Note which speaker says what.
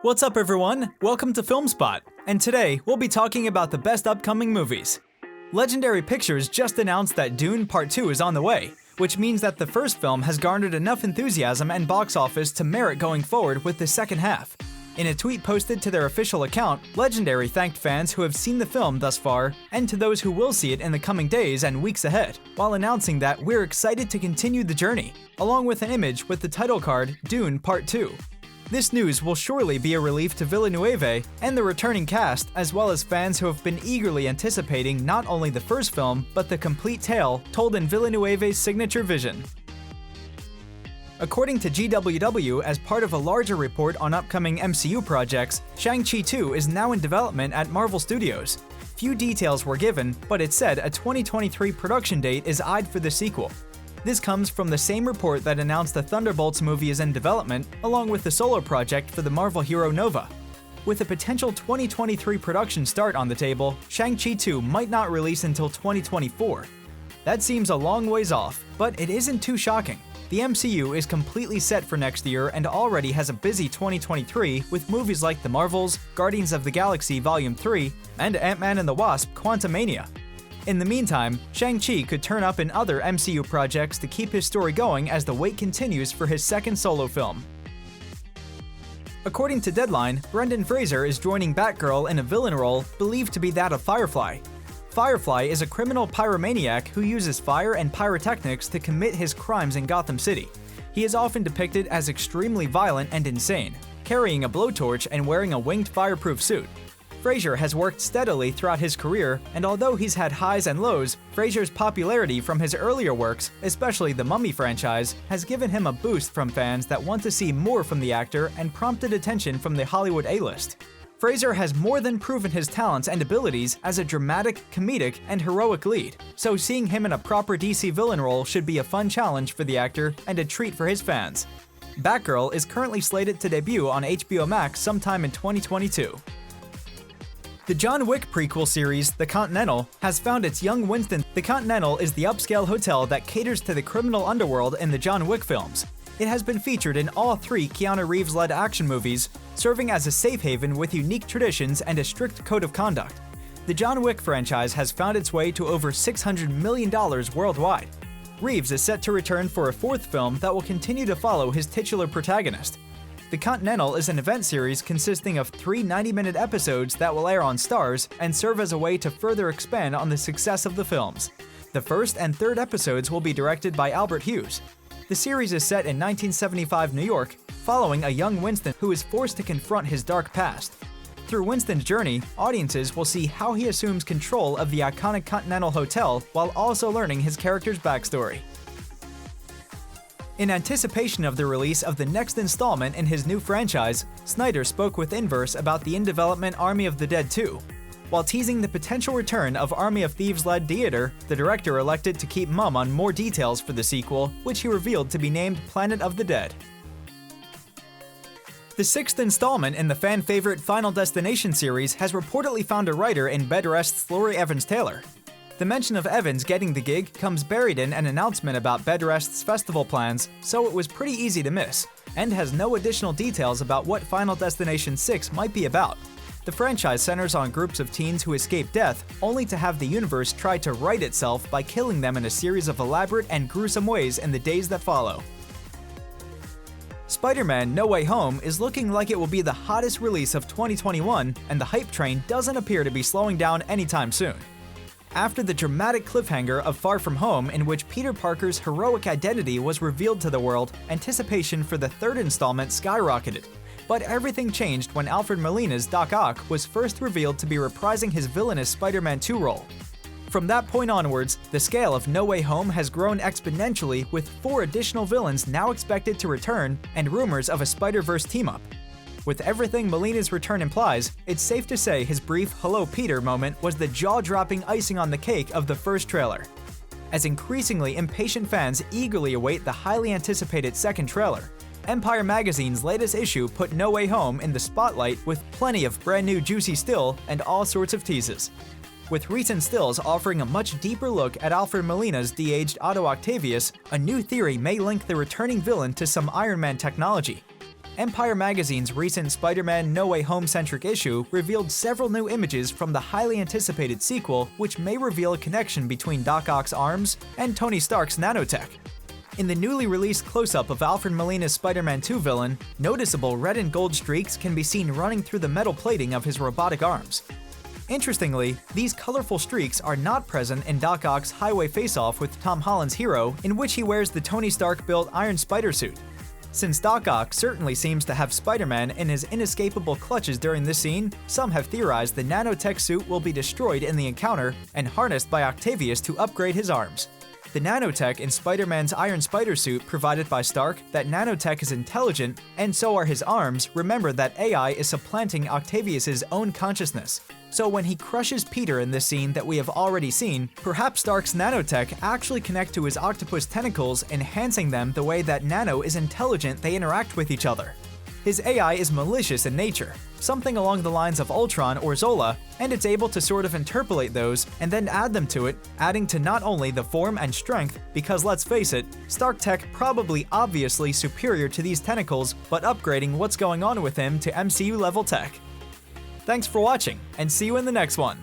Speaker 1: What's up everyone? Welcome to FilmSpot, and today we'll be talking about the best upcoming movies. Legendary Pictures just announced that Dune Part 2 is on the way, which means that the first film has garnered enough enthusiasm and box office to merit going forward with the second half. In a tweet posted to their official account, Legendary thanked fans who have seen the film thus far, and to those who will see it in the coming days and weeks ahead, while announcing that we're excited to continue the journey, along with an image with the title card, Dune Part 2. This news will surely be a relief to Villeneuve and the returning cast, as well as fans who have been eagerly anticipating not only the first film, but the complete tale told in Villeneuve's signature vision. According to GWW, as part of a larger report on upcoming MCU projects, Shang Chi 2 is now in development at Marvel Studios. Few details were given, but it said a 2023 production date is eyed for the sequel. This comes from the same report that announced the Thunderbolts movie is in development, along with the solo project for the Marvel hero Nova. With a potential 2023 production start on the table, Shang Chi 2 might not release until 2024. That seems a long ways off, but it isn't too shocking. The MCU is completely set for next year and already has a busy 2023 with movies like The Marvels, Guardians of the Galaxy Volume 3, and Ant-Man and the Wasp: Quantumania. In the meantime, Shang-Chi could turn up in other MCU projects to keep his story going as the wait continues for his second solo film. According to Deadline, Brendan Fraser is joining Batgirl in a villain role believed to be that of Firefly. Firefly is a criminal pyromaniac who uses fire and pyrotechnics to commit his crimes in Gotham City. He is often depicted as extremely violent and insane, carrying a blowtorch and wearing a winged fireproof suit. Fraser has worked steadily throughout his career, and although he's had highs and lows, Fraser's popularity from his earlier works, especially the Mummy franchise, has given him a boost from fans that want to see more from the actor and prompted attention from the Hollywood A-list. Fraser has more than proven his talents and abilities as a dramatic, comedic, and heroic lead, so seeing him in a proper DC villain role should be a fun challenge for the actor and a treat for his fans. Batgirl is currently slated to debut on HBO Max sometime in 2022. The John Wick prequel series, The Continental, has found its young Winston. The Continental is the upscale hotel that caters to the criminal underworld in the John Wick films. It has been featured in all three Keanu Reeves-led action movies, serving as a safe haven with unique traditions and a strict code of conduct. The John Wick franchise has found its way to over $600 million worldwide. Reeves is set to return for a fourth film that will continue to follow his titular protagonist. The Continental is an event series consisting of 3 90-minute episodes that will air on Starz and serve as a way to further expand on the success of the films. The first and third episodes will be directed by Albert Hughes. The series is set in 1975 New York, following a young Winston who is forced to confront his dark past. Through Winston's journey, audiences will see how he assumes control of the iconic Continental Hotel while also learning his character's backstory. In anticipation of the release of the next installment in his new franchise, Snyder spoke with Inverse about the in-development Army of the Dead 2. While teasing the potential return of Army of Thieves-led Dieter, the director elected to keep mum on more details for the sequel, which he revealed to be named Planet of the Dead. The sixth installment in the fan-favorite Final Destination series has reportedly found a writer in Bed Rest's Laurie Evans Taylor. The mention of Evans getting the gig comes buried in an announcement about Bed Rest's festival plans, so it was pretty easy to miss, and has no additional details about what Final Destination 6 might be about. The franchise centers on groups of teens who escape death, only to have the universe try to right itself by killing them in a series of elaborate and gruesome ways in the days that follow. Spider-Man: No Way Home is looking like it will be the hottest release of 2021, and the hype train doesn't appear to be slowing down anytime soon. After the dramatic cliffhanger of Far From Home, in which Peter Parker's heroic identity was revealed to the world, anticipation for the third installment skyrocketed. But everything changed when Alfred Molina's Doc Ock was first revealed to be reprising his villainous Spider-Man 2 role. From that point onwards, the scale of No Way Home has grown exponentially, with 4 additional villains now expected to return and rumors of a Spider-Verse team-up. With everything Molina's return implies, it's safe to say his brief "Hello Peter" moment was the jaw-dropping icing on the cake of the first trailer. As increasingly impatient fans eagerly await the highly anticipated second trailer, Empire Magazine's latest issue put No Way Home in the spotlight with plenty of brand new juicy still and all sorts of teases. With recent stills offering a much deeper look at Alfred Molina's de-aged Otto Octavius, a new theory may link the returning villain to some Iron Man technology. Empire Magazine's recent Spider-Man No Way Home-centric issue revealed several new images from the highly anticipated sequel, which may reveal a connection between Doc Ock's arms and Tony Stark's nanotech. In the newly released close-up of Alfred Molina's Spider-Man 2 villain, noticeable red and gold streaks can be seen running through the metal plating of his robotic arms. Interestingly, these colorful streaks are not present in Doc Ock's highway face-off with Tom Holland's Hero, in which he wears the Tony Stark-built Iron Spider suit. Since Doc Ock certainly seems to have Spider-Man in his inescapable clutches during this scene, some have theorized the nanotech suit will be destroyed in the encounter and harnessed by Octavius to upgrade his arms. The nanotech in Spider-Man's Iron Spider suit provided by Stark, that nanotech is intelligent, and so are his arms. Remember that AI is supplanting Octavius's own consciousness. So when he crushes Peter in this scene that we have already seen, perhaps Stark's nanotech actually connect to his octopus tentacles, enhancing them the way that Nano is intelligent they interact with each other. His AI is malicious in nature, something along the lines of Ultron or Zola, and it's able to sort of interpolate those and then add them to it, adding to not only the form and strength, because let's face it, Stark tech probably obviously superior to these tentacles, but upgrading what's going on with him to MCU level tech. Thanks for watching, and see you in the next one!